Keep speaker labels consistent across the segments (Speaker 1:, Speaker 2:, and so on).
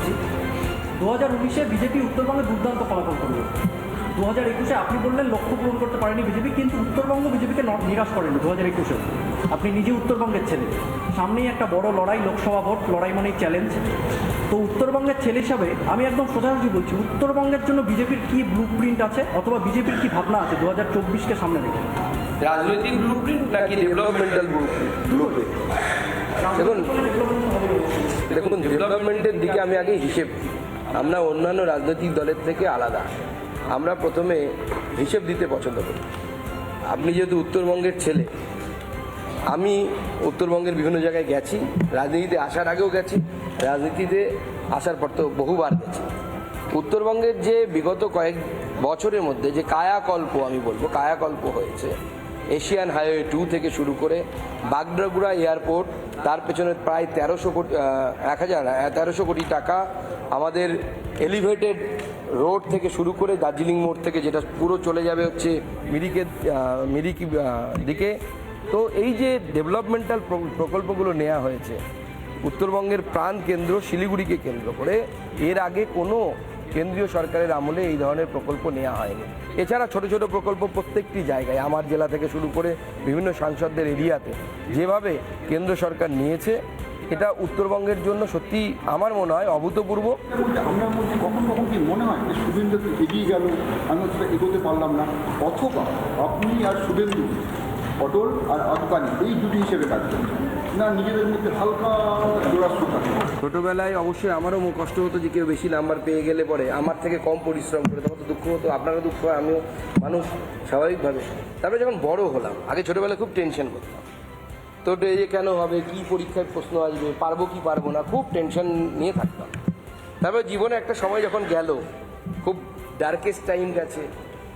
Speaker 1: করছি। 2019-এ বিজেপি উত্তরবঙ্গে দুর্দান্ত ফলাফল করল। 2021-এ আপনি বললেন লক্ষ্য পূরণ করতে পারেনি বিজেপি, কিন্তু উত্তরবঙ্গ বিজেপিকে নিরাশ করেনি 2021-এও। আপনি নিজে উত্তরবঙ্গের ছেলে, সামনেই একটা বড় লড়াই, লোকসভা ভোট, লড়াই মানেই চ্যালেঞ্জ। তো উত্তরবঙ্গের ছেলে হিসাবে আমি একদম সোজাসুজি বলছি, উত্তরবঙ্গের জন্য বিজেপির কী ব্লু প্রিন্ট আছে, অথবা বিজেপির কী ভাবনা আছে 2024-কে সামনে রেখে?
Speaker 2: রাজনৈতিক ব্লু প্রিন্ট নাকি ডেভেলপমেন্টাল ব্লু প্রিন্ট? দেখুন ডেভেলপমেন্টের দিকে আমি আগে হিসেব, আমরা অন্যান্য রাজনৈতিক দলের থেকে আলাদা। আমরা প্রথমে হিসেব দিতে পছন্দ করি। আপনি যেহেতু উত্তরবঙ্গের ছেলে, আমি উত্তরবঙ্গের বিভিন্ন জায়গায় গেছি, রাজনীতিতে আসার আগেও গেছি, রাজনীতিতে আসার পর তো বহুবার গেছি। উত্তরবঙ্গের যে বিগত কয়েক বছরের মধ্যে যে কায়াকল্প, আমি বলবো কায়াকল্প হয়েছে, এশিয়ান হাইওয়ে 2 থেকে শুরু করে বাগডোগরা এয়ারপোর্ট, তার পেছনে প্রায় 1300 কোটি টাকা, আমাদের এলিভেটেড রোড থেকে শুরু করে দার্জিলিং মোড় থেকে যেটা পুরো চলে যাবে হচ্ছে মিরিকি দিকে। তো এই যে ডেভেলপমেন্টাল প্রকল্পগুলো নেওয়া হয়েছে উত্তরবঙ্গের প্রাণ কেন্দ্র শিলিগুড়িকে কেন্দ্র করে, এর আগে কোনো কেন্দ্রীয় সরকারের আমলে এই ধরনের প্রকল্প নেওয়া হয়নি। এছাড়া ছোট ছোট প্রকল্প প্রত্যেকটি জায়গায়, আমার জেলা থেকে শুরু করে বিভিন্ন সাংসদদের এরিয়াতে যেভাবে কেন্দ্র সরকার নিয়েছে, এটা উত্তরবঙ্গের জন্য সত্যি আমার মনে হয় অভূতপূর্ব।
Speaker 3: আপনার মধ্যে কখন কখন কি মনে হয় যে শুভেন্দু এগিয়ে গেল, আমি সেটা এগোতে পারলাম না, অথবা আপনি আর শুভেন্দু, অটল আর আদকানি এই দুটি হিসেবে কাজ করছেন না, নিজেদের মধ্যে হালকা জোড়াসু থাকে?
Speaker 2: ছোটোবেলায় অবশ্যই আমারও কষ্ট হতো যে কেউ বেশি নাম্বার পেয়ে গেলে পরে আমার থেকে কম পরিশ্রম করে, তখন তো দুঃখ হতো, আপনারও দুঃখ হয়, আমিও মানুষ স্বাভাবিকভাবে। তারপরে যখন বড় হলাম, আগে ছোটোবেলায় খুব টেনশন করতাম, তো এই যে কেন হবে, কি পরীক্ষার প্রশ্ন আসবে, পারবো কি পারবো না, খুব টেনশন নিয়ে থাকতাম। তারপরে জীবনে একটা সময় যখন গেল, খুব ডার্কেস্ট টাইম গেছে,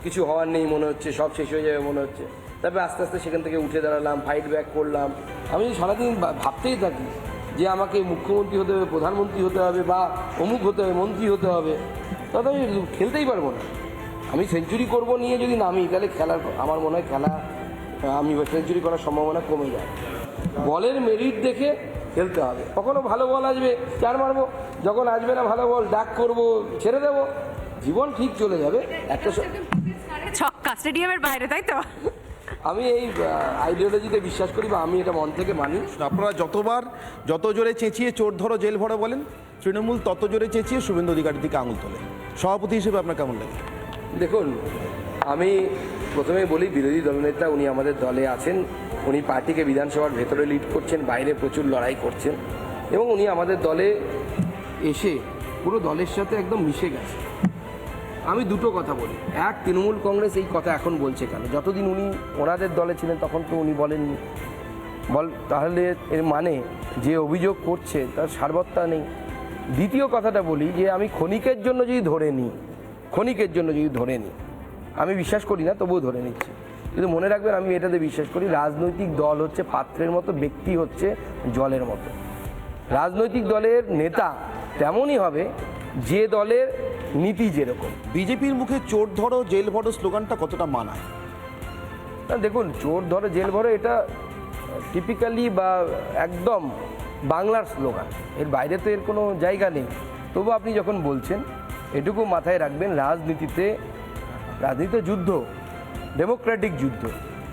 Speaker 2: কিছু হওয়ার নেই মনে হচ্ছে, সব শেষ হয়ে যাবে মনে হচ্ছে, তারপরে আস্তে আস্তে সেখান থেকে উঠে দাঁড়ালাম, ফাইট ব্যাক করলাম। আমি সারাদিন ভাবতেই থাকি যে আমাকে মুখ্যমন্ত্রী হতে হবে, প্রধানমন্ত্রী হতে হবে, বা অমুক হতে হবে, মন্ত্রী হতে হবে, তবে আমি খেলতেই পারবো না। আমি সেঞ্চুরি করবো নিয়ে যদি নামি, তাহলে খেলার আমার মনে হয় আমি সেঞ্চুরি করার সম্ভাবনা কমে যায়। বলের মেরিট দেখে খেলতে হবে। কখনো ভালো বল আসবে, 4 মারবো, যখন আসবে না ভালো বল, ডাক করবো, ছেড়ে দেবো, জীবন ঠিক চলে যাবে। একটা
Speaker 4: ছক্কা স্টেডিয়ামের বাইরে, তাই তো?
Speaker 2: আমি এই আইডিওলজিতে বিশ্বাস করি, বা আমি এটা মন থেকে মানি।
Speaker 5: আপনারা যত জোরে চেঁচিয়ে চোর ধরো জেল ভরো বলেন, তৃণমূল তত জোরে চেঁচিয়ে শুভেন্দু অধিকারীর দিকে আঙুল তোলে। সভাপতি হিসেবে আপনার কেমন লাগে?
Speaker 2: দেখুন, আমি প্রথমেই বলি, বিরোধী দলনেতা উনি আমাদের দলে আছেন, উনি পার্টিকে বিধানসভার ভেতরে লিড করছেন, বাইরে প্রচুর লড়াই করছেন, এবং উনি আমাদের দলে এসে পুরো দলের সাথে একদম মিশে গেছে। আমি দুটো কথা বলি, এক, তৃণমূল কংগ্রেস এই কথা এখন বলছে কেন? যতদিন উনি ওনাদের দলে ছিলেন তখন তো উনি বলেননি। তাহলে এর মানে যে অভিযোগ করছে তার সারবত্তা নেই। দ্বিতীয় কথাটা বলি যে আমি ক্ষণিকের জন্য যদি ধরে নিই, আমি বিশ্বাস করি না, তবুও ধরে নিচ্ছি, কিন্তু মনে রাখবেন আমি এটাতে বিশ্বাস করি, রাজনৈতিক দল হচ্ছে পাত্রের মতো, ব্যক্তি হচ্ছে জলের মতো। রাজনৈতিক দলের নেতা তেমনই হবে যে দলের নীতি যেরকম।
Speaker 5: বিজেপির মুখে চোর ধরো জেল ভরো স্লোগানটা কতটা মানায়?
Speaker 2: দেখুন, চোর ধরো জেল ভরো এটা টিপিক্যালি বা একদম বাংলার স্লোগান, এর বাইরে তো এর কোনো জায়গা নেই। তবু আপনি যখন বলছেন, এটুকু মাথায় রাখবেন, রাজনীতিতে যুদ্ধ, ডেমোক্রেটিক যুদ্ধ,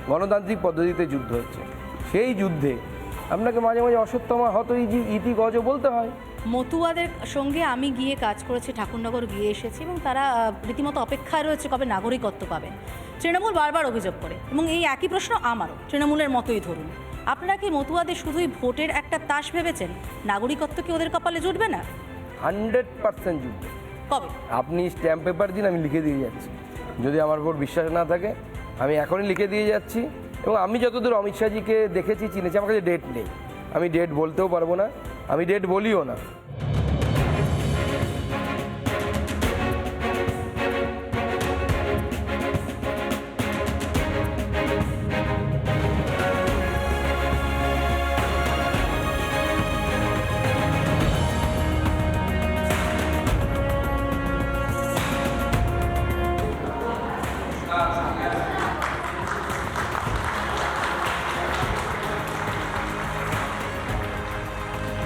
Speaker 2: গণতান্ত্রিক পদ্ধতিতে যুদ্ধ হচ্ছে। সেই যুদ্ধে আপনাকে মাঝে মাঝে অশ্বত্থামা ইতি গজ বলতে হয়।
Speaker 4: মতুয়াদের সঙ্গে আমি গিয়ে কাজ করেছি, ঠাকুরনগর গিয়ে এসেছি, এবং তারা রীতিমতো অপেক্ষায় রয়েছে কবে নাগরিকত্ব পাবেন। তৃণমূল বারবার অভিযোগ করে, এবং এই একই প্রশ্ন আমারও, তৃণমূলের মতোই ধরুন। আপনারা কি মতুয়াদের শুধুই ভোটের একটা তাস ভেবেছেন? নাগরিকত্ব কি ওদের কপালে জুটবে না?
Speaker 2: 100% যুদ্ধ।
Speaker 4: কবে?
Speaker 2: আপনি স্ট্যাম্প পেপার দিন, আমি লিখে দিয়ে যাচ্ছি। যদি আমার উপর বিশ্বাস না থাকে, আমি এখনই লিখে দিয়ে যাচ্ছি। এবং আমি যতদূর অমিত শাহজিকে দেখেছি, চিনেছি, আমার কাছে ডেট নেই, আমি ডেট বলতেও পারবো না, আমি ডেট বলিও না।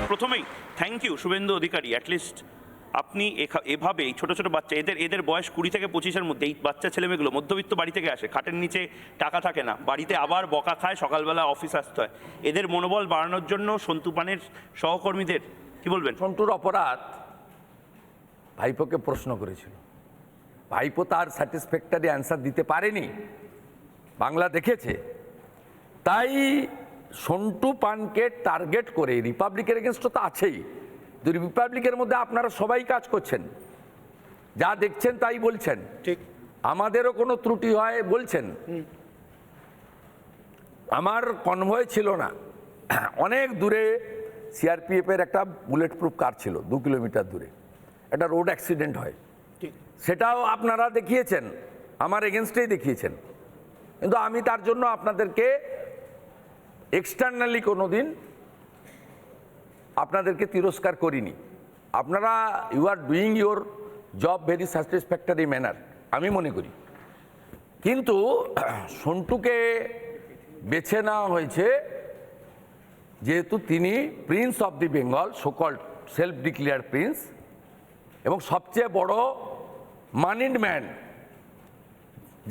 Speaker 6: প্রথমেই thank you Suvendu Adhikari, at least আপনি এভাবে এই ছোট ছোট বাচ্চা, এদের বয়স 20 থেকে 25-এর মধ্যে, এই বাচ্চা ছেলেমেয়েগুলো মধ্যবিত্ত বাড়ি থেকে আসে, খাটের নিচে টাকা থাকে না, বাড়িতে আবার বকা খায়, সকালবেলা অফিস আসতে হয়। এদের মনোবল বাড়ানোর জন্য সন্তু পানের সহকর্মীদের কি বলবেন?
Speaker 7: সন্টুর অপরাধ ভাইপোকে প্রশ্ন করেছিল, ভাইপো তার স্যাটিসফ্যাক্টরি অ্যান্সার দিতে পারেনি, বাংলা দেখেছে। তাই সন্টু পানকে টার্গেট করে রিপাবলিকের এগেনস্ট তো আছেই, তো রিপাবলিকের মধ্যে আপনারা সবাই কাজ করছেন, যা দেখছেন তাই বলছেন,
Speaker 5: ঠিক।
Speaker 7: আমাদেরও কোনো ত্রুটি হয় বলছেন। আমার কনভয় ছিল না, অনেক দূরে সিআরপিএফের একটা বুলেট প্রুফ কার ছিল 2 কিলোমিটার দূরে, একটা রোড অ্যাক্সিডেন্ট হয়, সেটাও আপনারা দেখিয়েছেন, আমার এগেনস্টেই দেখিয়েছেন, কিন্তু আমি তার জন্য আপনাদেরকে এক্সটার্নালি কোনো দিন আপনাদেরকে তিরস্কার করিনি। আপনারা you are doing your job very satisfactory manner, আমি মনে করি। কিন্তু সন্টুকে বেছে নেওয়া হয়েছে যেহেতু তিনি Prince of the Bengal, so-called self declare Prince, এবং সবচেয়ে বড় মানিড ম্যান,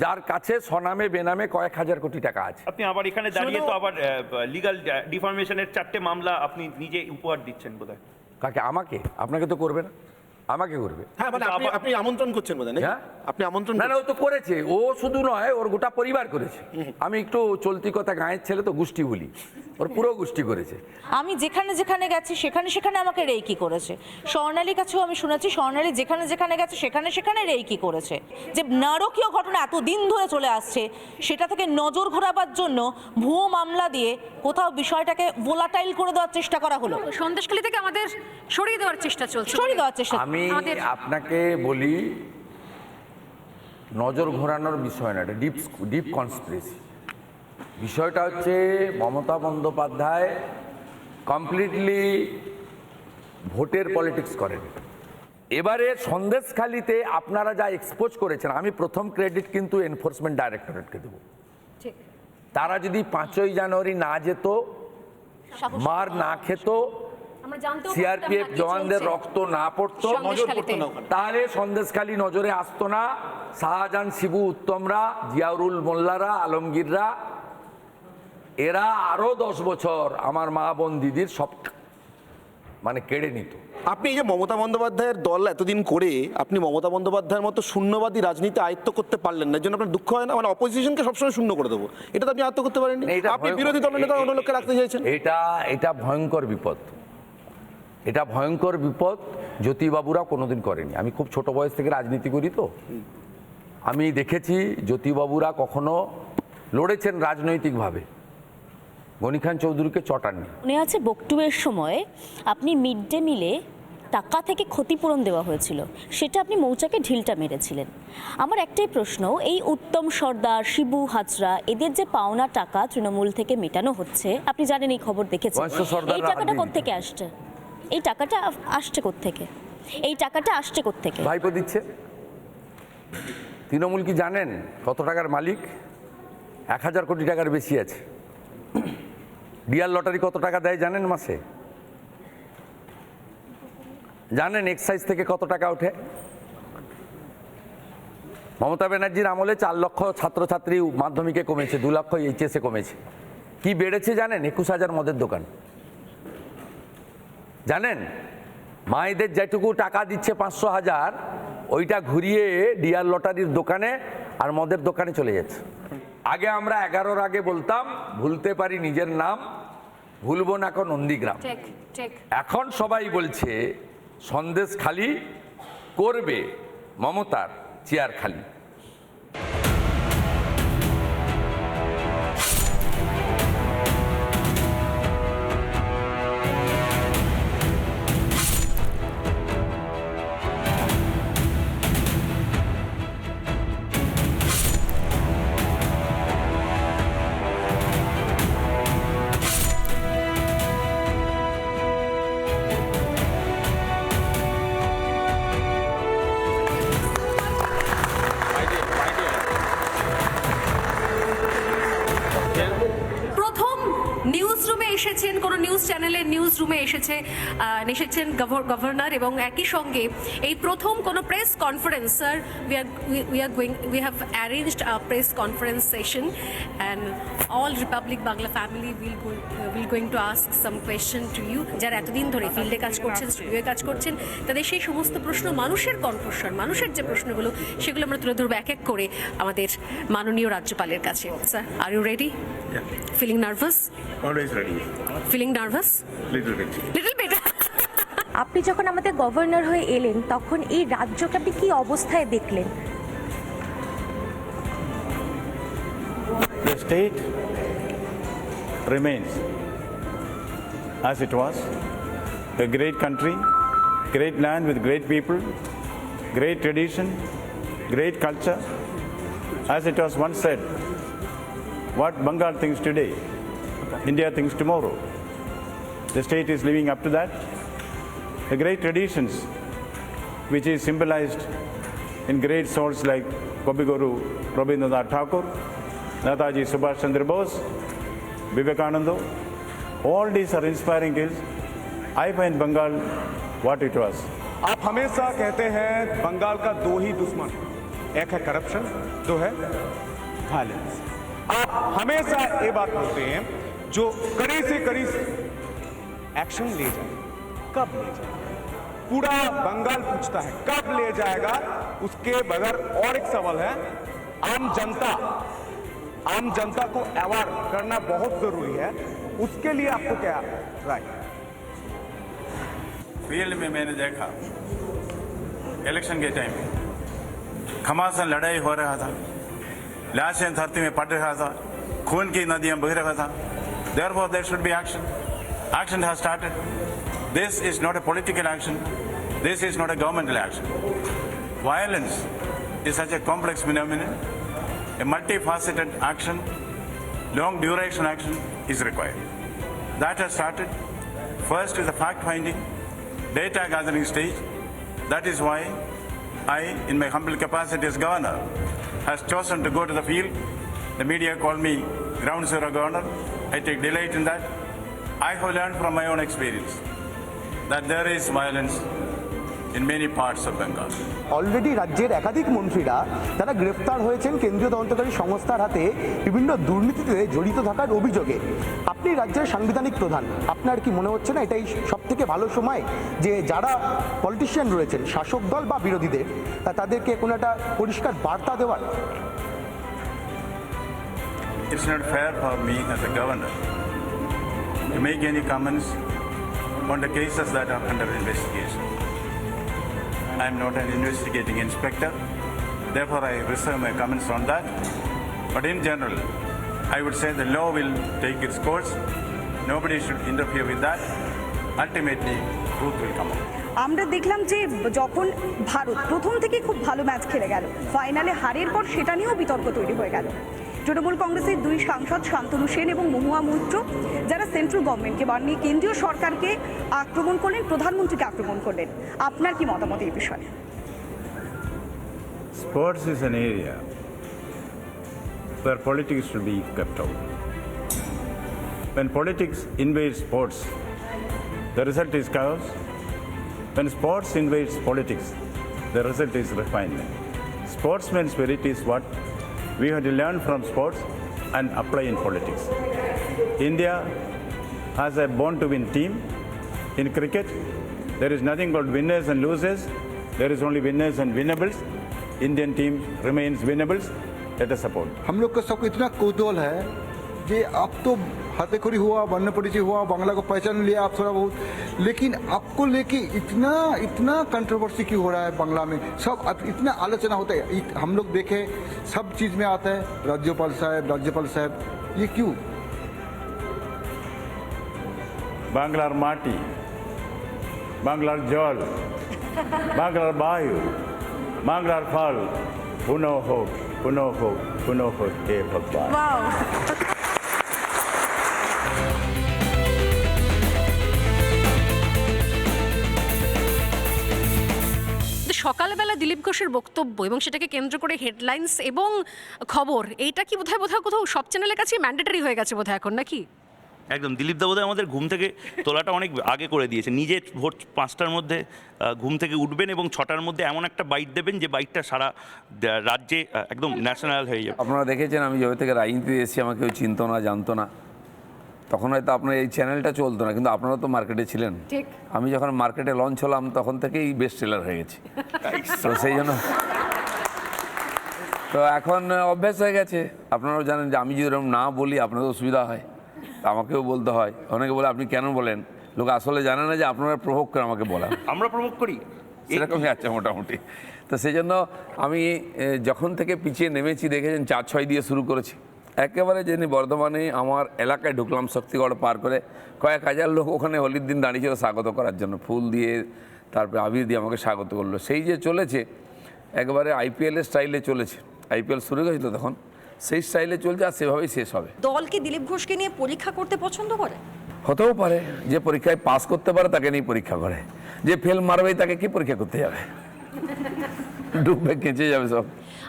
Speaker 7: যার কাছে স্বনামে বেনামে কয়েক হাজার কোটি টাকা আছে।
Speaker 6: আপনি আবার এখানে দাঁড়িয়ে তো আবার লিগ্যাল ডিফরমেশনের 4টে মামলা আপনি নিজে উপহার দিচ্ছেন বোধহয়।
Speaker 7: কাকে? আমাকে? আপনাকে তো করবে না, আমাকে করবে।
Speaker 5: হ্যাঁ, মানে আপনি আমন্ত্রণ করছেন বোধ হয়,
Speaker 7: হ্যাঁ?
Speaker 5: আপনি আমন্ত্রণ
Speaker 7: না না, ও তো করেছে, ও শুধু নয়, ওর গোটা পরিবার করেছে। আমি একটু চলতি কথা গাঁয়ের ছেলে তো, গোষ্ঠী বলি, ওর পুরো গোষ্ঠী করেছে।
Speaker 4: আমি যেখানে যেখানে গেছি সেখানে সেখানে আমাকে রেইকি করেছে। স্বর্ণালীর কাছেও আমি শুনেছি স্বর্ণালী যেখানে যেখানে গেছে সেখানে সেখানে রেইকি করেছে। যে নারকীয় ঘটনা এতদিন ধরে চলে আসছে, সেটা থেকে নজর ঘোরাবার জন্য ভুয়ো মামলা দিয়ে কোথাও বিষয়টাকে ভোলাটাইল করে দেওয়ার চেষ্টা করা হলো,
Speaker 8: সন্দেশখালী থেকে আমাদের সরিয়ে দেওয়ার চেষ্টা চলছে,
Speaker 4: সরিয়ে দেওয়ার চেষ্টা।
Speaker 7: আমি আপনাকে বলি, নজর ঘোরানোর বিষয় না, এটা ডিপ কনস্পিরেসি। বিষয়টা হচ্ছে মমতা বন্দ্যোপাধ্যায় কমপ্লিটলি ভোটের পলিটিক্স করেন। এবারে সন্দেশখালীতে আপনারা যা এক্সপোজ করেছেন, আমি প্রথম ক্রেডিট কিন্তু এনফোর্সমেন্ট ডাইরেক্টরেটকে দেব।
Speaker 8: ঠিক।
Speaker 7: তারা যদি 5ই জানুয়ারি না যেত, মার না খেত,
Speaker 8: আমরা জানতেও
Speaker 7: সিআরপিএফ
Speaker 8: পারতাম না কি
Speaker 7: জওয়ানদের
Speaker 8: চলছে।
Speaker 7: রক্ত না পড়তো,
Speaker 8: সন্দেশখালীতে।
Speaker 7: তাহলে সন্দেশখালী নজরে আসতো না। শাহজাহান, শিবু, উত্তমরা, জিয়াউরুল মোল্লারা, আলমগীররা, এরা আরো 10 বছর আমার মা বোন দিদির সব মানে কেড়ে নিত।
Speaker 5: আপনি এই যে মমতা বন্দ্যোপাধ্যায়ের দল এতদিন করে আপনি মমতা বন্দ্যোপাধ্যায়ের মতো শূন্যবাদী রাজনীতি আয়ত্ত করতে পারলেন না, এর জন্য আপনার দুঃখ হয় না? মানে অপোজিশনকে সবসময় শূন্য করে দেবো, এটা তো আপনি আয়ত্ত করতে পারেননি। আপনি বিরোধী দলের নেতা অন্য লোককে রাখতে চাইছেন।
Speaker 7: এটা ভয়ঙ্কর বিপদ, এটা ভয়ঙ্কর বিপদ। জ্যোতিবাবুরা কোনোদিন করেনি। আমি খুব ছোট বয়স থেকে রাজনীতি করি, তো আমি দেখেছি জ্যোতিবাবুরা কখনো লড়েছেন রাজনৈতিকভাবে, গনি খান চৌধুরীকে চটাননি।
Speaker 9: মনে আছে বকটুয়ের সময় আপনি মিড ডে মিলে টাকা থেকে ক্ষতিপূরণ দেওয়া হয়েছিল, সেটা আপনি মৌচাকে ঢিলটা মেরেছিলেন। আমার একটাই প্রশ্ন, এই উত্তম সর্দার, শিবু হাজরা, এদের যে পাওনা টাকা তৃণমূল থেকে মেটানো হচ্ছে, আপনি জানেন, এই খবর দেখেছেন, এই টাকাটা কোত্থেকে আসছে? এই টাকাটা আসছে কোত্থেকে? এই টাকাটা আসছে কোত্থেকে?
Speaker 7: ভাইপো দিচ্ছে। তৃণমূল কি জানেন কত টাকার মালিক? 1000 কোটি টাকার বেশি আছে। ডিয়ার লটারি কত টাকা দেয় জানেন মাসে? জানেন এক্সাইজ থেকে কত টাকা ওঠে? মমতা ব্যানার্জির আমলে 4 লক্ষ ছাত্রছাত্রী মাধ্যমিকে কমেছে, 2 লক্ষ এইচএসে কমেছে। কি বেড়েছে জানেন? 21,000 মদের দোকান। জানেন মায়েদের যেটুকু টাকা দিচ্ছে 500,000, ওইটা ঘুরিয়ে ডিয়ার লটারির দোকানে আর মদের দোকানে চলে যাচ্ছে। আগে আমরা 11-র আগে বলতাম ভুলতে পারি নিজের নাম, ভুলবো না এখন নন্দীগ্রাম।
Speaker 8: ঠিক ঠিক।
Speaker 7: এখন সবাই বলছে সন্দেশখালী করবে মমতার চেয়ার খালি।
Speaker 8: নিউজ রুমে এসেছেন গভর্নর, এবং একই সঙ্গে এই প্রথম কোনো press conference, sir we have arranged a press conference session and all Republic Bangla family will going to ask some question to you. যারা এতদিন ধরে ফিল্ডে কাজ করছেন, স্টুডিওয়ে কাজ করছেন, তাদের সেই সমস্ত প্রশ্ন, মানুষের কণ্ঠস্বর, মানুষের যে প্রশ্নগুলো, সেগুলো আমরা তুলে ধরবো এক এক করে আমাদের মাননীয় রাজ্যপালের কাছে। Sir, are you ready? Feeling nervous?
Speaker 10: Always ready.
Speaker 8: Feeling nervous?
Speaker 10: Little bit.
Speaker 8: Little bit.
Speaker 11: আপনি যখন আমাদের গভর্নর হয়ে এলেন তখন এই রাজ্যকে আপনি কি অবস্থায় দেখলেন?
Speaker 10: The state remains as it was, a great country, great land with great people, great tradition, great culture. As it was once said, what Bengal thinks today, India thinks tomorrow. The state is living up to that. The great traditions, which is symbolized in great souls like Kabiguru Rabindranath Tagore, Netaji Subhash Chandra Bose, Vivekananda, all these are inspiring tales. I find Bengal what it was.
Speaker 12: आप हमेशा कहते हैं बंगाल का दो ही दुश्मन, एक है corruption, दो है वायलेंस। आप हमेशा ये बात बोलते हैं जो कड़ी से कड़ी एक्शन ले जाए, कब ले जाए? पूरा बंगाल पूछता है कब ले जाएगा। उसके बगैर और एक सवाल है, आम जनता को अवेयर करना बहुत जरूरी है, उसके लिए आपको क्या राय?
Speaker 10: फील्ड में मैंने देखा इलेक्शन के टाइम घमासान लड़ाई हो रहा था, लाशें धरती में पड़ रहा था, खून की नदियां बह रहा था। Therefore there should be action. Action has started. This is not a political action. This is not a governmental action. Violence is such a complex phenomenon. A multifaceted action, long duration action is required. That has started. First is the fact finding, data gathering stage. That is why I, in my humble capacity as governor, has chosen to go to the field. The media call me ground zero governor. I take delight in that. I have learned from my own experience that there is violence in many parts of Bengal.
Speaker 12: Already রাজ্যের একাধিক মন্ত্রীরা তারা গ্রেফতার হয়েছেন কেন্দ্রীয় তদন্তকারী সংস্থার হাতে বিভিন্ন দুর্নীতিতে জড়িত থাকার অভিযোগে। আপনি রাজ্যের সাংবিধানিক প্রধান, আপনার কি মনে হচ্ছে না এটাই সব থেকে ভালো সময় যে যারা পলিটিশিয়ান রয়েছেন, শাসক দল বা বিরোধীদের, তাদেরকে কোনো একটা পরিষ্কার বার্তা দেওয়ার?
Speaker 10: It's not fair for me as a governor to make any comments on the cases that are under investigation. I am not an investigating inspector, therefore I reserve my comments on that. But in general, I would say the law will take its course. Nobody should interfere with that. Ultimately, truth will come out.
Speaker 11: আমরা দেখলাম যে যখন ভারত প্রথম থেকে খুব ভালো match খেলে গেল, ফাইনালে হারের পর সেটা নিয়েও বিতর্ক তৈরি হয়ে গেল। তৃণমূল কংগ্রেসের দুই সাংসদ শান্তনু সেন এবং মহুয়া মৈত্র, যারা সেন্ট্রাল গভর্নমেন্টকে বানিয়ে কেন্দ্রীয় সরকারকে আক্রমণ করলেন, প্রধানমন্ত্রীকে আক্রমণ করলেন। আপনার কি মতামত এই বিষয়ে?
Speaker 10: Sports is an area where politics should be kept out. When politics invades sports, the result is chaos. When sports invades politics, the result is refinement. Sportsman's spirit is what we have to learn from sports and apply in politics. India has a born-to-win team. In cricket, there is nothing called winners and losers. There is only winners and winnables. Indian team remains winnables. Let us support.
Speaker 3: हम लोग का सबको इतना कौतूहल है कि अब तो हाथेखोरी हुआ, वर्ण परिचय हुआ, बांग्ला को पहचान लिया आप थोड़ा बहुत, लेकिन आपको लेके इतना कंट्रोवर्सी क्यों हो रहा है बांग्ला में? सब इतना आलोचना होता है, हम लोग देखे सब चीज़ में आता है राज्यपाल साहब, ये क्यों?
Speaker 10: বাংলার মাটি, বাংলার জল, বাংলার বায়ু, বাংলার ফল, পুনঃ হোক, পুনঃ হোক, পুনঃ হোক হে ভগবান।
Speaker 8: সকালবেলা দিলীপ ঘোষের বক্তব্য এবং সেটাকে কেন্দ্র করে হেডলাইন্স এবং খবর, এইটা কি বোধহয় কোথাও সব চ্যানেলের কাছে ম্যান্ডেটরি হয়ে গেছে বোধহয় এখন, নাকি?
Speaker 6: একদম দিলীপ দাবুদা আমাদের ঘুম থেকে তোলাটা অনেক আগে করে দিয়েছে। নিজে ভোর 5টার মধ্যে ঘুম থেকে উঠবেন এবং 6টার মধ্যে এমন একটা বাইট দেবেন যে বাইটটা সারা রাজ্যে একদম ন্যাশনাল হয়ে যাবে।
Speaker 7: আপনারা দেখেছেন আমি যবে থেকে রাজনীতি এসেছি আমাকে কেউ চিনতো না, জানতো না, তখন হয়তো আপনার এই চ্যানেলটা চলতো না, কিন্তু আপনারা তো মার্কেটে ছিলেন।
Speaker 8: ঠিক।
Speaker 7: আমি যখন মার্কেটে লঞ্চ হলাম তখন থেকেই বেস্ট সেলার হয়ে গেছি, তো সেই জন্য তো এখন অভ্যাস হয়ে গেছে। আপনারাও জানেন যে আমি যদি এরকম না বলি আপনাদের অসুবিধা হয়, আমাকেও বলতে হয়। অনেকে বলে আপনি কেন বলেন, লোক আসলে জানে না যে আপনারা প্রভোগ করে আমাকে বলেন,
Speaker 6: আমরা প্রভোগ করি,
Speaker 7: সেরকমই আছে মোটামুটি। তো সেই জন্য আমি যখন থেকে পিছিয়ে নেমেছি দেখেছেন 4-6 দিয়ে শুরু করেছি, একেবারে যিনি বর্ধমানে আমার এলাকায় ঢুকলাম শক্তিগড় পার করে, কয়েক হাজার লোক ওখানে হোলির দিন দাঁড়িয়েছিল স্বাগত করার জন্য, ফুল দিয়ে তারপরে আবির দিয়ে আমাকে স্বাগত করলো। সেই যে চলেছে একবারে আইপিএলের স্টাইলে চলেছে, আইপিএল শুরু হয়েছিল তখন, সেই স্টাইলে চলছে আর সেভাবেই শেষ হবে।
Speaker 11: দল কি দিলীপ ঘোষকে নিয়ে পরীক্ষা করতে পছন্দ করে?
Speaker 7: হতেও পারে, যে পরীক্ষায় পাস করতে পারে তাকে নিয়ে পরীক্ষা করে, যে ফেল মারবে তাকে কি পরীক্ষা করতে যাবে, ডুববে কেঁচে যাবে সব।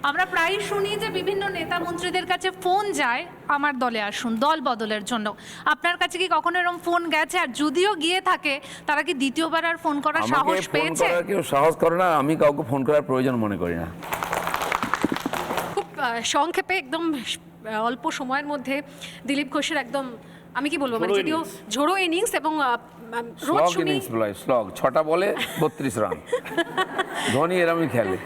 Speaker 13: আমরা প্রায়ই শুনি যে বিভিন্ন নেতা মন্ত্রীদের কাছে ফোন যায় আমার দলে আসুন, দল বদলের জন্য। আপনার কাছে কি কখনো এরকম ফোন গেছে? আর যদিও গিয়ে থাকে তারা কি দ্বিতীয়বার আর ফোন করার সাহস পেয়েছে?
Speaker 7: কেউ সাহস করে না, আমি কাউকে ফোন করার প্রয়োজন মনে করি না।
Speaker 8: খুব সংক্ষেপে একদম অল্প সময়ের মধ্যে দিলীপ ঘোষের একদম আমি কি বলবো মানে যদিও ঝোড়ো ইনিংস এবং রোজ
Speaker 7: স্লগ
Speaker 8: শুনি
Speaker 7: ইনিংস বলে, স্লগ 6টা বলে 32 রান, ধোনি এরমই খেলে।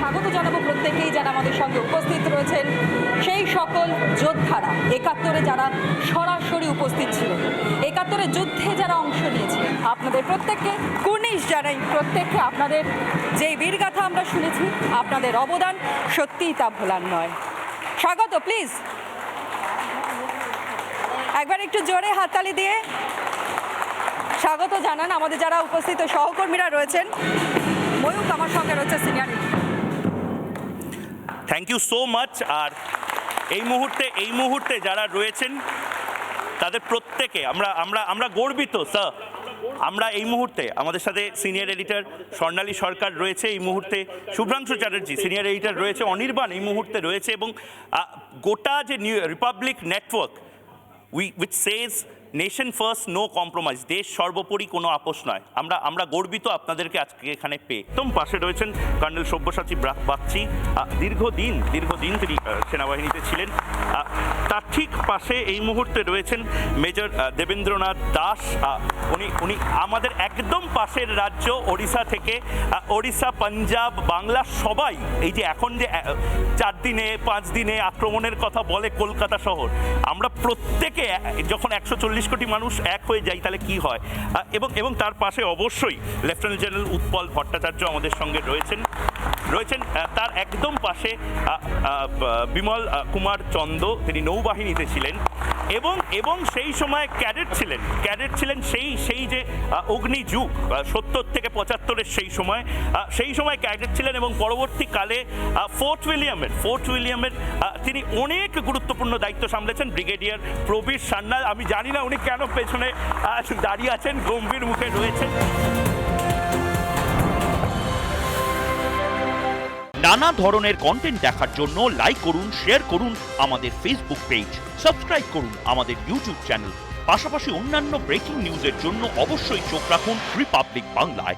Speaker 11: স্বাগত জানাবো প্রত্যেকেই যারা আমাদের সঙ্গে উপস্থিত রয়েছেন, সেই সকল যোদ্ধারা 71-এ যারা সরাসরি উপস্থিত ছিলেন, 71-এর যুদ্ধে যারা অংশ নিয়েছিলেন, আপনাদের প্রত্যেককে কুর্নিশ জানাই। প্রত্যেককে আপনাদের যে বীরগাথা আমরা শুনেছি, আপনাদের অবদান সত্যিই তা ভোলার নয়। স্বাগত, প্লিজ একবার একটু জোরে হাততালি দিয়ে স্বাগত জানান আমাদের যারা উপস্থিত সহকর্মীরা রয়েছেন। ময়ূক আমার সঙ্গে রয়েছে senior.
Speaker 6: Thank you so much. আর এই মুহূর্তে যারা রয়েছেন তাদের প্রত্যেকে আমরা গর্বিত স্যার। আমরা এই মুহূর্তে আমাদের সাথে সিনিয়র এডিটর স্বর্ণালী সরকার রয়েছে, এই মুহূর্তে শুভ্রাংশু চ্যাটার্জি সিনিয়র এডিটর রয়েছে, অনির্বাণ এই মুহূর্তে রয়েছে, এবং গোটা যে Republic network which says nation first no compromise, দেশ সর্বোপরি কোনো আপোষ নয়, আমরা গর্বিত আপনাদেরকে আজকে এখানে পেয়ে। একদম পাশে রয়েছেন কর্নেল সব্যসাচী বাগচি, দীর্ঘদিন তিনি সেনাবাহিনীতে ছিলেন। তার ঠিক পাশে এই মুহূর্তে রয়েছেন মেজর দেবেন্দ্রনাথ দাস, উনি আমাদের একদম পাশের রাজ্য ওড়িশা থেকে, ওড়িশা, পাঞ্জাব, বাংলা সবাই এই যে এখন যে 4 দিনে 5 দিনে আক্রমণের কথা বলে কলকাতা শহর, আমরা প্রত্যেকে যখন 140 কোটি মানুষ এক হয়ে যাই তাহলে কি হয়। এবং তার পাশে অবশ্যই লেফটেন্যান্ট জেনারেল উৎপল ভট্টাচার্য আমাদের সঙ্গে রয়েছেন। তার একদম পাশে বিমল কুমার চন্দ, তিনি নৌবাহিনীতে ছিলেন এবং সেই সময় ক্যাডেট ছিলেন সেই যে অগ্নিযুগ 70 থেকে 75-এর সেই সময় ক্যাডেট ছিলেন, এবং পরবর্তীকালে ফোর্ট উইলিয়ামের তিনি অনেক গুরুত্বপূর্ণ দায়িত্ব সামলেছেন। ব্রিগেডিয়ার প্রবীর সান্যাল, আমি জানি না উনি কেন পেছনে দাঁড়িয়ে আছেন, গম্ভীর মুখে রয়েছেন।
Speaker 14: নানা ধরনের কন্টেন্ট দেখার জন্য লাইক করুন, শেয়ার করুন আমাদের ফেসবুক পেজ, সাবস্ক্রাইব করুন আমাদের ইউটিউব চ্যানেল। পাশাপাশি অন্যান্য ব্রেকিং নিউজের জন্য অবশ্যই চোখ রাখুন রিপাবলিক বাংলায়।